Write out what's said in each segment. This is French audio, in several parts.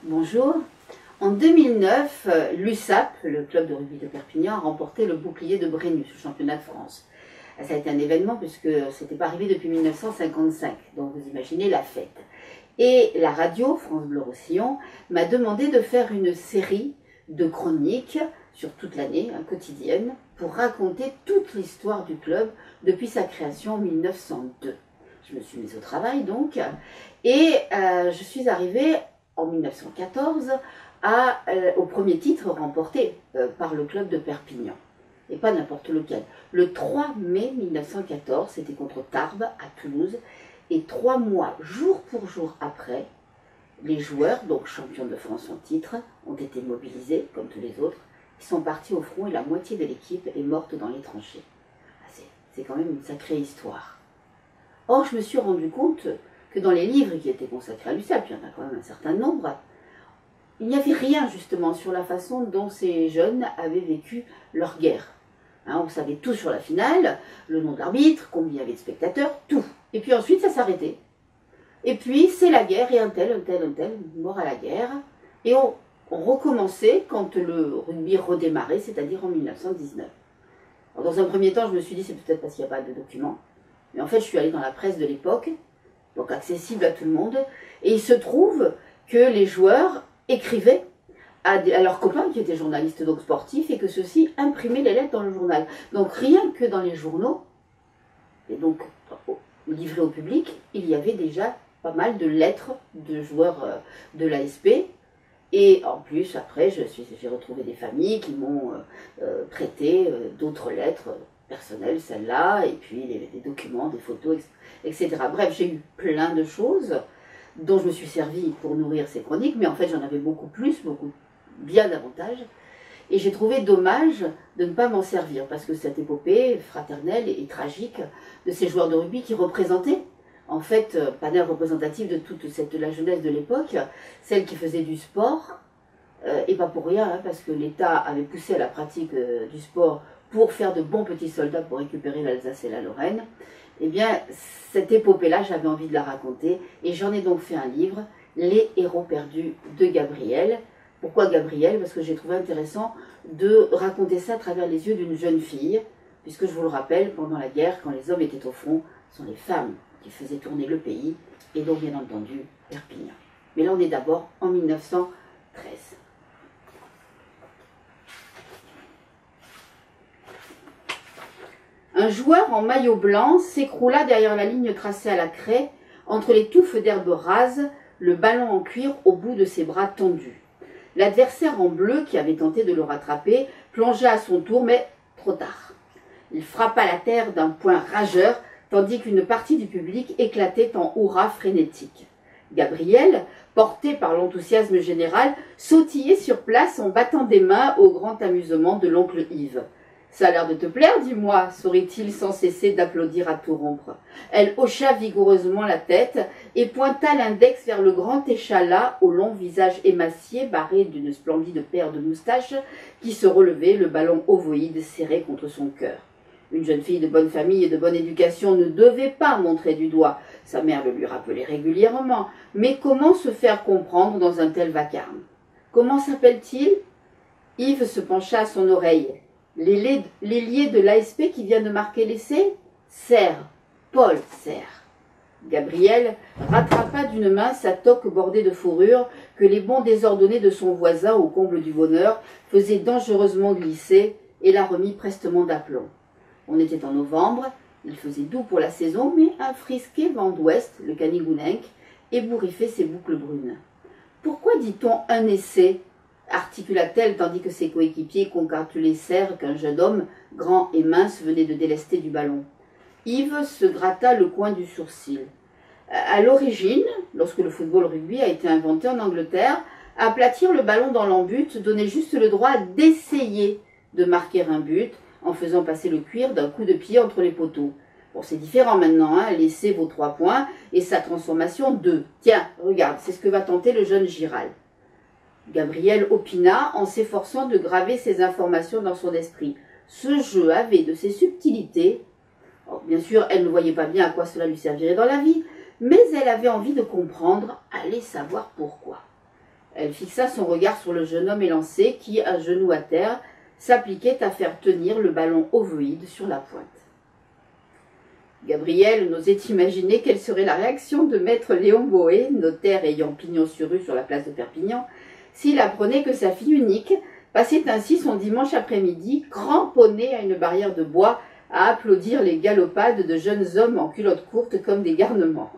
Bonjour. En 2009, l'USAP, le club de rugby de Perpignan, a remporté le bouclier de Brennus, le championnat de France. Ça a été un événement puisque ce n'était pas arrivé depuis 1955, donc vous imaginez la fête. Et la radio, France Bleu Roussillon, m'a demandé de faire une série de chroniques sur toute l'année, quotidienne, pour raconter toute l'histoire du club depuis sa création en 1902. Je me suis mise au travail donc, et je suis arrivée en 1914 au premier titre remporté par le club de Perpignan. Et pas n'importe lequel. Le 3 mai 1914, c'était contre Tarbes à Toulouse. Et 3 mois, jour pour jour après, les joueurs, donc champions de France en titre, ont été mobilisés, comme tous les autres. Ils sont partis au front et la moitié de l'équipe est morte dans les tranchées. C'est quand même une sacrée histoire. Or, je me suis rendu compte que dans les livres qui étaient consacrés à l'USAP, il y en a quand même un certain nombre, il n'y avait rien justement sur la façon dont ces jeunes avaient vécu leur guerre. On savait tout sur la finale, le nom de l'arbitre, combien il y avait de spectateurs, tout. Et puis ensuite, ça s'arrêtait. Et puis, c'est la guerre, et un tel, mort à la guerre. Et on recommençait quand le rugby redémarrait, c'est-à-dire en 1919. Alors, dans un premier temps, je me suis dit, c'est peut-être parce qu'il n'y a pas de documents. Mais en fait, je suis allée dans la presse de l'époque, donc accessible à tout le monde, et il se trouve que les joueurs écrivaient à leurs copains qui étaient journalistes donc sportifs et que ceux-ci imprimaient les lettres dans le journal. Donc rien que dans les journaux, et donc livrés au public, il y avait déjà pas mal de lettres de joueurs de l'ASP. Et en plus, après, j'ai retrouvé des familles qui m'ont prêté d'autres lettres personnelles, celles-là, et puis des documents, des photos, etc. Bref, j'ai eu plein de choses dont je me suis servie pour nourrir ces chroniques, mais en fait j'en avais beaucoup plus, bien davantage, et j'ai trouvé dommage de ne pas m'en servir, parce que cette épopée fraternelle et tragique de ces joueurs de rugby qui représentaient, en fait, panel représentatif de toute la jeunesse de l'époque, celle qui faisait du sport, et pas pour rien, parce que l'État avait poussé à la pratique du sport pour faire de bons petits soldats pour récupérer l'Alsace et la Lorraine. Eh bien, cette épopée-là, j'avais envie de la raconter, et j'en ai donc fait un livre, Les héros perdus de Gabrielle. Pourquoi Gabrielle? Parce que j'ai trouvé intéressant de raconter ça à travers les yeux d'une jeune fille, puisque je vous le rappelle, pendant la guerre, quand les hommes étaient au front, ce sont les femmes qui faisaient tourner le pays, et donc bien entendu Perpignan. Mais là, on est d'abord en 1913. Un joueur en maillot blanc s'écroula derrière la ligne tracée à la craie, entre les touffes d'herbe rase, le ballon en cuir au bout de ses bras tendus. L'adversaire en bleu, qui avait tenté de le rattraper, plongea à son tour, mais trop tard. Il frappa la terre d'un poing rageur, tandis qu'une partie du public éclatait en hurrahs frénétiques. Gabriel, porté par l'enthousiasme général, sautillait sur place en battant des mains au grand amusement de l'oncle Yves. « Ça a l'air de te plaire, dis-moi » sourit-il sans cesser d'applaudir à tout rompre. Elle hocha vigoureusement la tête et pointa l'index vers le grand échalas au long visage émacié barré d'une splendide paire de moustaches qui se relevait, le ballon ovoïde serré contre son cœur. Une jeune fille de bonne famille et de bonne éducation ne devait pas montrer du doigt. Sa mère le lui rappelait régulièrement. Mais comment se faire comprendre dans un tel vacarme? Comment s'appelle-t-il? Yves se pencha à son oreille. L'ailier de l'ASP qui vient de marquer l'essai? Serre, Paul Serre. Gabriel rattrapa d'une main sa toque bordée de fourrure que les bonds désordonnés de son voisin, au comble du bonheur, faisaient dangereusement glisser et la remit prestement d'aplomb. On était en novembre, il faisait doux pour la saison, mais un frisqué vent d'ouest, le Canigounenc, ébouriffait ses boucles brunes. Pourquoi dit-on un essai? Articula-t-elle tandis que ses coéquipiers congratulèrent qu'un jeune homme, grand et mince, venait de délester du ballon. Yves se gratta le coin du sourcil. À l'origine, lorsque le football rugby a été inventé en Angleterre, aplatir le ballon dans l'en-but donnait juste le droit d'essayer de marquer un but en faisant passer le cuir d'un coup de pied entre les poteaux. Bon, c'est différent maintenant, l'essai vaut 3 points et sa transformation 2. Tiens, regarde, c'est ce que va tenter le jeune Giral. Gabriel opina en s'efforçant de graver ces informations dans son esprit. Ce jeu avait de ses subtilités. Oh, bien sûr, elle ne voyait pas bien à quoi cela lui servirait dans la vie, mais elle avait envie de comprendre, allez savoir pourquoi. Elle fixa son regard sur le jeune homme élancé qui, à genoux à terre, s'appliquait à faire tenir le ballon ovoïde sur la pointe. Gabrielle n'osait imaginer quelle serait la réaction de maître Léon Boé, notaire ayant pignon sur rue sur la place de Perpignan, s'il apprenait que sa fille unique passait ainsi son dimanche après-midi, cramponnée à une barrière de bois, à applaudir les galopades de jeunes hommes en culottes courtes comme des garnements.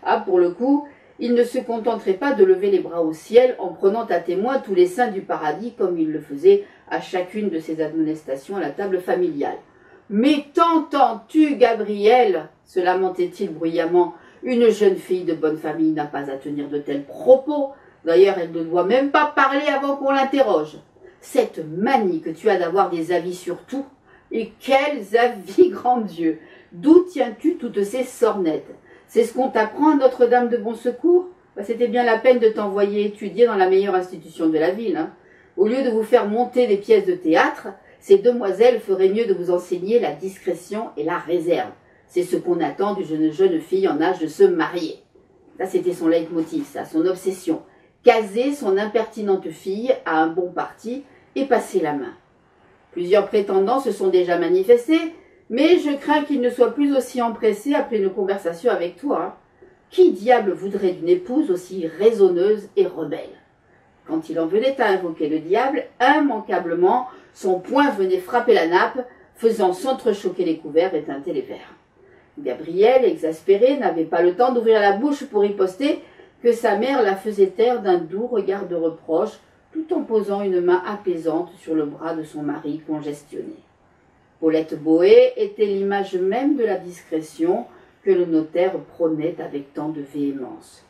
Ah, pour le coup, il ne se contenterait pas de lever les bras au ciel en prenant à témoin tous les saints du paradis comme il le faisait à chacune de ses admonestations à la table familiale. « Mais t'entends-tu, Gabrielle ?» se lamentait-il bruyamment. « Une jeune fille de bonne famille n'a pas à tenir de tels propos. D'ailleurs, elle ne doit même pas parler avant qu'on l'interroge. Cette manie que tu as d'avoir des avis sur tout. Et quels avis, grand Dieu! D'où tiens-tu toutes ces sornettes? C'est ce qu'on t'apprend à Notre-Dame de Bon Secours? C'était bien la peine de t'envoyer étudier dans la meilleure institution de la ville. Hein. Au lieu de vous faire monter des pièces de théâtre, ces demoiselles feraient mieux de vous enseigner la discrétion et la réserve. C'est ce qu'on attend d'une jeune fille en âge de se marier. Ça, c'était son leitmotiv, ça, son obsession. Caser son impertinente fille à un bon parti et passer la main. Plusieurs prétendants se sont déjà manifestés, mais je crains qu'ils ne soient plus aussi empressés après une conversation avec toi. Hein. Qui diable voudrait d'une épouse aussi raisonneuse et rebelle? Quand il en venait à invoquer le diable, immanquablement, son poing venait frapper la nappe, faisant s'entrechoquer les couverts et teinter les verres. Gabrielle, exaspérée, n'avait pas le temps d'ouvrir la bouche pour riposter que sa mère la faisait taire d'un doux regard de reproche, tout en posant une main apaisante sur le bras de son mari congestionné. Paulette Boé était l'image même de la discrétion que le notaire prônait avec tant de véhémence.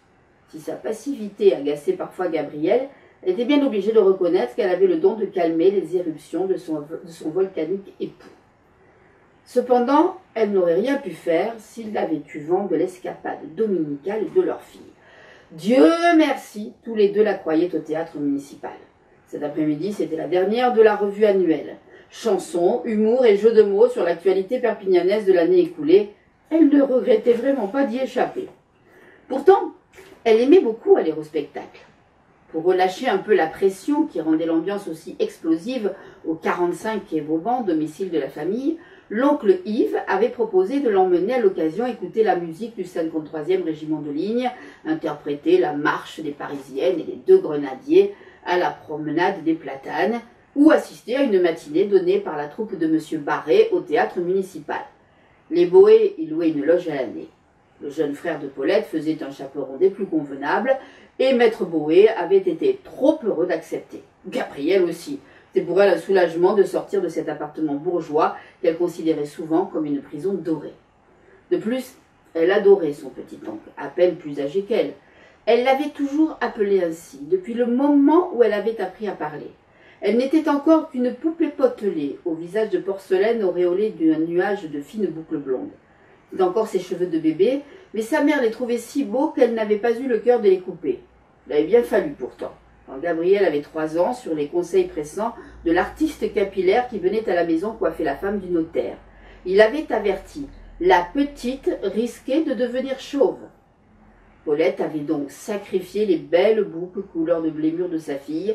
Si sa passivité agaçait parfois Gabrielle, elle était bien obligée de reconnaître qu'elle avait le don de calmer les éruptions de son volcanique époux. Cependant, elle n'aurait rien pu faire s'il avait eu vent de l'escapade dominicale de leur fille. Dieu merci, tous les deux la croyaient au théâtre municipal. Cet après-midi, c'était la dernière de la revue annuelle. Chansons, humour et jeux de mots sur l'actualité perpignanaise de l'année écoulée, elle ne regrettait vraiment pas d'y échapper. Pourtant, elle aimait beaucoup aller au spectacle. Pour relâcher un peu la pression qui rendait l'ambiance aussi explosive au 45 quai Vauban, domicile de la famille, l'oncle Yves avait proposé de l'emmener à l'occasion écouter la musique du 53e régiment de ligne, interpréter la marche des Parisiennes et les deux grenadiers à la promenade des Platanes, ou assister à une matinée donnée par la troupe de M. Barré au théâtre municipal. Les Boé y louaient une loge à l'année. Le jeune frère de Paulette faisait un chaperon des plus convenables, et maître Boé avait été trop heureux d'accepter. Gabrielle aussi. C'était pour elle un soulagement de sortir de cet appartement bourgeois qu'elle considérait souvent comme une prison dorée. De plus, elle adorait son petit-oncle, à peine plus âgé qu'elle. Elle l'avait toujours appelé ainsi, depuis le moment où elle avait appris à parler. Elle n'était encore qu'une poupée potelée, au visage de porcelaine auréolé d'un nuage de fines boucles blondes. C'était encore ses cheveux de bébé, mais sa mère les trouvait si beaux qu'elle n'avait pas eu le cœur de les couper. Il avait bien fallu pourtant. Quand Gabrielle avait 3 ans, sur les conseils pressants de l'artiste capillaire qui venait à la maison coiffer la femme du notaire. Il avait averti, la petite risquait de devenir chauve. Paulette avait donc sacrifié les belles boucles couleur de blé mûr de sa fille,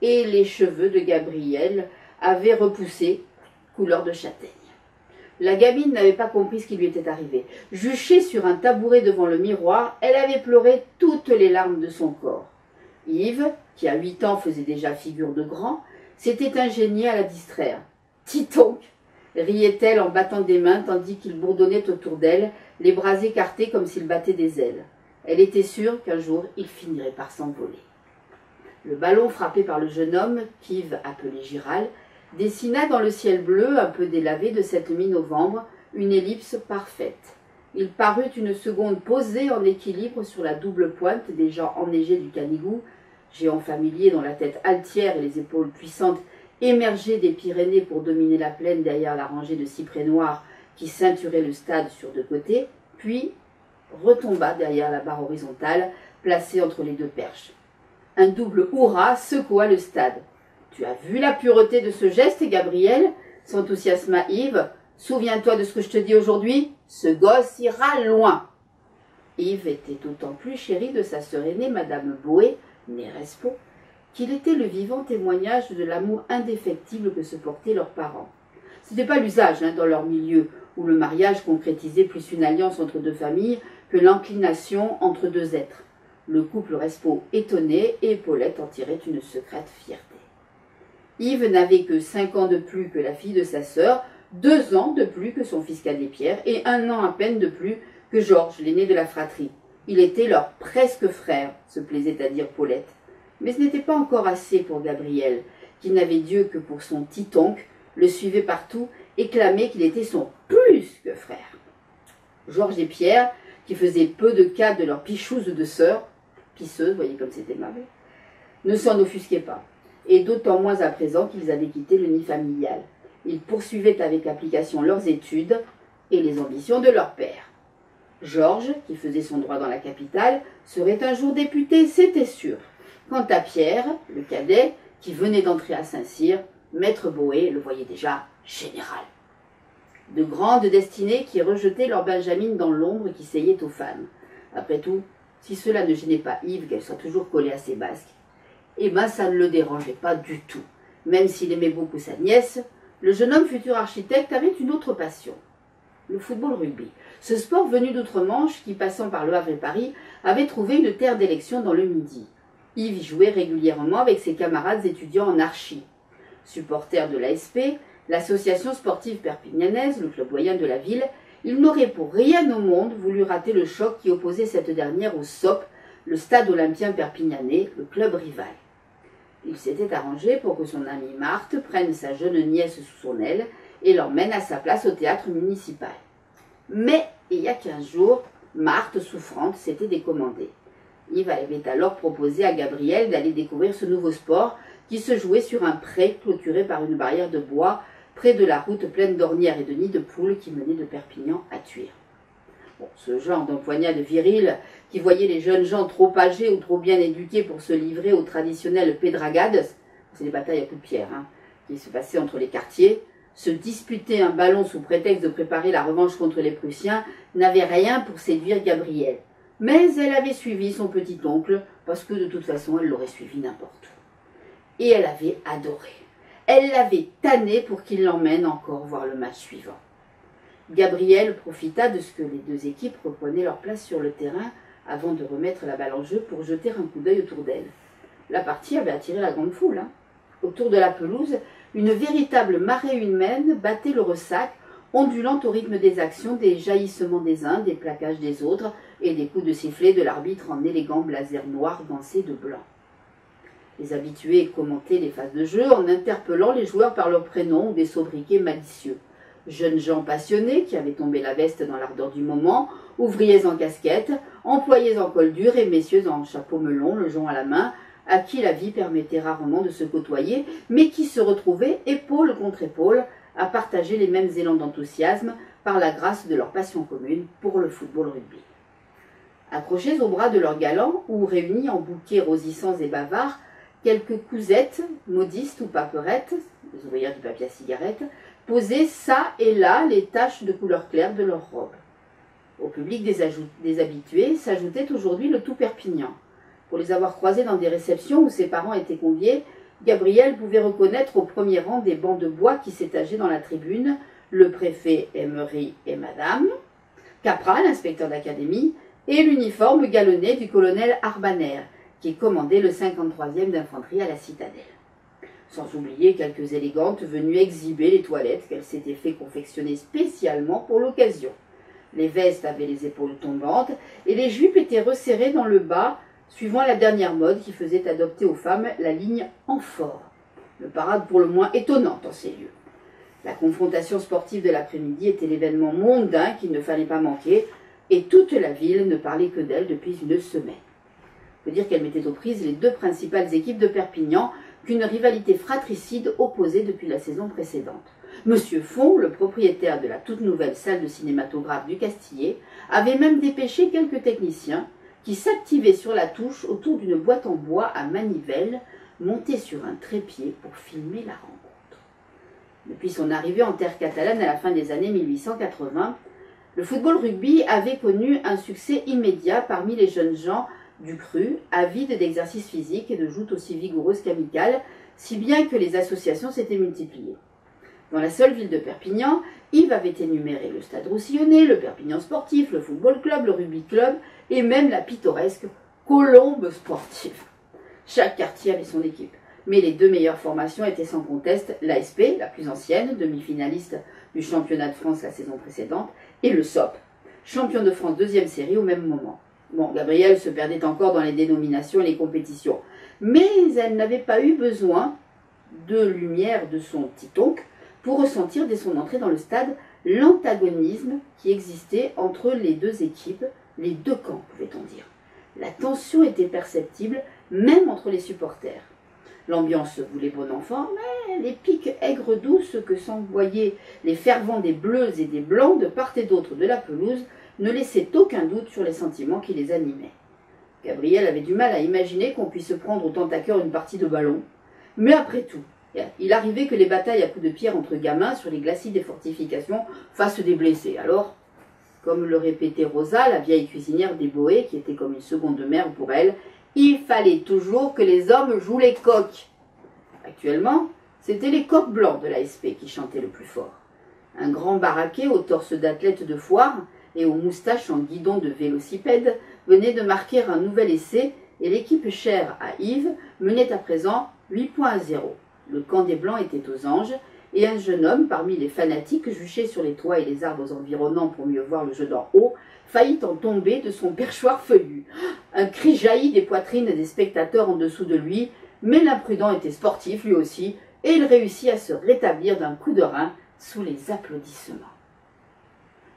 et les cheveux de Gabrielle avaient repoussé couleur de châtaigne. La gamine n'avait pas compris ce qui lui était arrivé. Juchée sur un tabouret devant le miroir, elle avait pleuré toutes les larmes de son corps. Yves, qui à 8 ans faisait déjà figure de grand, s'était ingénié à la distraire. « Dis donc !» riait-elle en battant des mains tandis qu'il bourdonnait autour d'elle, les bras écartés comme s'il battait des ailes. Elle était sûre qu'un jour il finirait par s'envoler. Le ballon frappé par le jeune homme, qu'Yves appelait Giral, dessina dans le ciel bleu un peu délavé de cette mi-novembre une ellipse parfaite. Il parut une seconde posé en équilibre sur la double pointe des gens enneigés du Canigou, géant familier dont la tête altière et les épaules puissantes émergeaient des Pyrénées pour dominer la plaine derrière la rangée de cyprès noirs qui ceinturait le stade sur 2 côtés, puis retomba derrière la barre horizontale placée entre les 2 perches. Un double hurrah secoua le stade. « Tu as vu la pureté de ce geste, Gabrielle ?» s'enthousiasma Yves. « Souviens-toi de ce que je te dis aujourd'hui, ce gosse ira loin. » Yves était d'autant plus chéri de sa sœur aînée, Madame Boé, née Respeau, qu'il était le vivant témoignage de l'amour indéfectible que se portaient leurs parents. Ce n'était pas l'usage dans leur milieu, où le mariage concrétisait plus une alliance entre deux familles que l'inclination entre deux êtres. Le couple Respeau étonné et Paulette en tirait une secrète fierté. Yves n'avait que 5 ans de plus que la fille de sa sœur, 2 ans de plus que son fils cadet Pierre et 1 an à peine de plus que Georges, l'aîné de la fratrie. Il était leur presque frère, se plaisait à dire Paulette. Mais ce n'était pas encore assez pour Gabriel, qui n'avait Dieu que pour son petit-oncle, le suivait partout et clamait qu'il était son plus que frère. Georges et Pierre, qui faisaient peu de cas de leurs pichouses de sœurs, pisseuses, voyez comme c'était aimable, ne s'en offusquaient pas, et d'autant moins à présent qu'ils avaient quitté le nid familial. Ils poursuivaient avec application leurs études et les ambitions de leur père. Georges, qui faisait son droit dans la capitale, serait un jour député, c'était sûr. Quant à Pierre, le cadet, qui venait d'entrer à Saint-Cyr, maître Boé le voyait déjà général. De grandes destinées qui rejetaient leur Benjamine dans l'ombre qui seyait aux femmes. Après tout, si cela ne gênait pas Yves qu'elle soit toujours collée à ses basques, eh ben ça ne le dérangeait pas du tout. Même s'il aimait beaucoup sa nièce, le jeune homme futur architecte avait une autre passion, le football rugby. Ce sport venu d'outre-Manche, qui passant par Le Havre et Paris, avait trouvé une terre d'élection dans le Midi. Yves y jouait régulièrement avec ses camarades étudiants en archi. Supporter de l'ASP, l'association sportive perpignanaise, le club moyen de la ville, il n'aurait pour rien au monde voulu rater le choc qui opposait cette dernière au SOP, le stade olympien perpignanais, le club rival. Il s'était arrangé pour que son amie Marthe prenne sa jeune nièce sous son aile et l'emmène à sa place au théâtre municipal. Mais, il y a 15 jours, Marthe, souffrante, s'était décommandée. Yves avait alors proposé à Gabriel d'aller découvrir ce nouveau sport qui se jouait sur un pré clôturé par une barrière de bois près de la route pleine d'ornières et de nids de poules qui menait de Perpignan à Thuir. Bon, ce genre d'empoignade virile qui voyait les jeunes gens trop âgés ou trop bien éduqués pour se livrer aux traditionnelles pédragades, c'est des batailles à coups de pierre qui se passaient entre les quartiers, se disputer un ballon sous prétexte de préparer la revanche contre les Prussiens n'avait rien pour séduire Gabrielle. Mais elle avait suivi son petit-oncle, parce que de toute façon, elle l'aurait suivi n'importe où. Et elle avait adoré. Elle l'avait tanné pour qu'il l'emmène encore voir le match suivant. Gabriel profita de ce que les deux équipes reprenaient leur place sur le terrain avant de remettre la balle en jeu pour jeter un coup d'œil autour d'elle. La partie avait attiré la grande foule. Autour de la pelouse, une véritable marée humaine battait le ressac, ondulant au rythme des actions, des jaillissements des uns, des plaquages des autres, et des coups de sifflet de l'arbitre en élégant blazer noir gancé de blanc. Les habitués commentaient les phases de jeu en interpellant les joueurs par leur prénom ou des sobriquets malicieux. Jeunes gens passionnés qui avaient tombé la veste dans l'ardeur du moment, ouvriers en casquette, employés en col dur et messieurs en chapeau melon, le jonc à la main, à qui la vie permettait rarement de se côtoyer, mais qui se retrouvaient épaule contre épaule à partager les mêmes élans d'enthousiasme par la grâce de leur passion commune pour le football rugby. Accrochés au bras de leurs galants ou réunis en bouquets rosissants et bavards, quelques cousettes, modistes ou paperettes, les ouvrières du papier à cigarette, posaient çà et là les taches de couleur claire de leurs robes. Au public des habitués s'ajoutait aujourd'hui le tout Perpignan. Pour les avoir croisés dans des réceptions où ses parents étaient conviés, Gabriel pouvait reconnaître au premier rang des bancs de bois qui s'étageaient dans la tribune le préfet Emery et madame, Capral, inspecteur d'académie, et l'uniforme galonné du colonel Arbaner, qui commandait le 53e d'infanterie à la citadelle. Sans oublier quelques élégantes venues exhiber les toilettes qu'elles s'étaient fait confectionner spécialement pour l'occasion. Les vestes avaient les épaules tombantes et les jupes étaient resserrées dans le bas, suivant la dernière mode qui faisait adopter aux femmes la ligne amphore. Une parade pour le moins étonnante en ces lieux. La confrontation sportive de l'après-midi était l'événement mondain qu'il ne fallait pas manquer, et toute la ville ne parlait que d'elle depuis une semaine. Il faut dire qu'elle mettait aux prises les deux principales équipes de Perpignan, qu'une rivalité fratricide opposait depuis la saison précédente. Monsieur Font, le propriétaire de la toute nouvelle salle de cinématographe du Castillet, avait même dépêché quelques techniciens qui s'activaient sur la touche autour d'une boîte en bois à manivelle montée sur un trépied pour filmer la rencontre. Depuis son arrivée en terre catalane à la fin des années 1880, le football rugby avait connu un succès immédiat parmi les jeunes gens du cru, avide d'exercice physique et de joutes aussi vigoureuses qu'amicales, si bien que les associations s'étaient multipliées. Dans la seule ville de Perpignan, Yves avait énuméré le Stade Roussillonnais, le Perpignan Sportif, le Football Club, le Rugby Club et même la pittoresque Colombe Sportive. Chaque quartier avait son équipe, mais les deux meilleures formations étaient sans conteste l'ASP, la plus ancienne, demi-finaliste du championnat de France la saison précédente, et le SOP, champion de France deuxième série au même moment. Bon, Gabrielle se perdait encore dans les dénominations et les compétitions, mais elle n'avait pas eu besoin de lumière de son petit oncle pour ressentir dès son entrée dans le stade l'antagonisme qui existait entre les deux équipes, les deux camps, pouvait-on dire. La tension était perceptible, même entre les supporters. L'ambiance voulait bon enfant, mais les piques aigres douces que s'envoyaient les fervents des bleus et des blancs de part et d'autre de la pelouse ne laissaient aucun doute sur les sentiments qui les animaient. Gabriel avait du mal à imaginer qu'on puisse prendre autant à cœur une partie de ballon, mais après tout, il arrivait que les batailles à coups de pierre entre gamins sur les glacis des fortifications fassent des blessés. Alors, comme le répétait Rosa, la vieille cuisinière des Boés, qui était comme une seconde mère pour elle, il fallait toujours que les hommes jouent les coqs. Actuellement, c'était les coqs blancs de l'ASP qui chantaient le plus fort. Un grand baraquet au torse d'athlète de foire et aux moustaches en guidon de vélocipède venait de marquer un nouvel essai et l'équipe chère à Yves menait à présent 8 points à 0. Le camp des Blancs était aux anges, et un jeune homme, parmi les fanatiques juchés sur les toits et les arbres environnants pour mieux voir le jeu d'en haut, faillit en tomber de son perchoir feuillu. Un cri jaillit des poitrines des spectateurs en dessous de lui, mais l'imprudent était sportif lui aussi, et il réussit à se rétablir d'un coup de rein sous les applaudissements.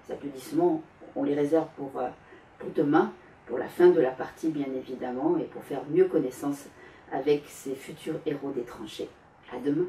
Les applaudissements, on les réserve pour demain, pour la fin de la partie bien évidemment, et pour faire mieux connaissance avec ces futurs héros des tranchées. À demain.